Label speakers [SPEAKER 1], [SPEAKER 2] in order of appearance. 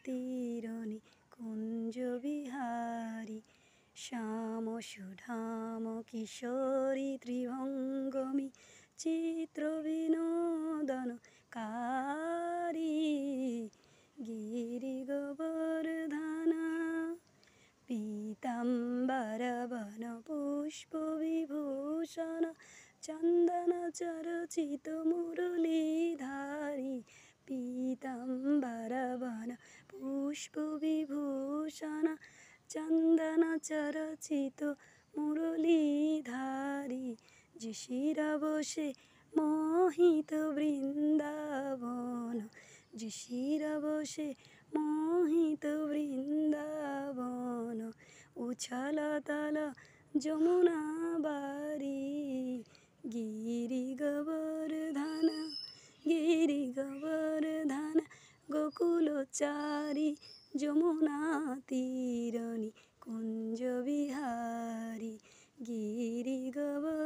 [SPEAKER 1] তীরণী কুঞ্জ বিহারী শ্যাম সুধাম কিশোরী ত্রিভঙ্গমী চিত্র বিনোদনকারী গিরি গোবর্ধনা পীতাম্বর বন পুষ্প বিভূষণ চন্দন চরচিত মুরলীধারী পীতাম্বর বন পুষ্প বিভূষণ চন্দন চরচিত মুরলীধারী যে শিরা বসে মোহিত বৃন্দাবন যে শিরা বসে মোহিত বৃন্দাবন উছল তল যমুনা বারি গিরি গোবর্ধন গোকুলচারী যমুনা তীরণী কুঞ্জ বিহারী গিরি গোবর্ধন।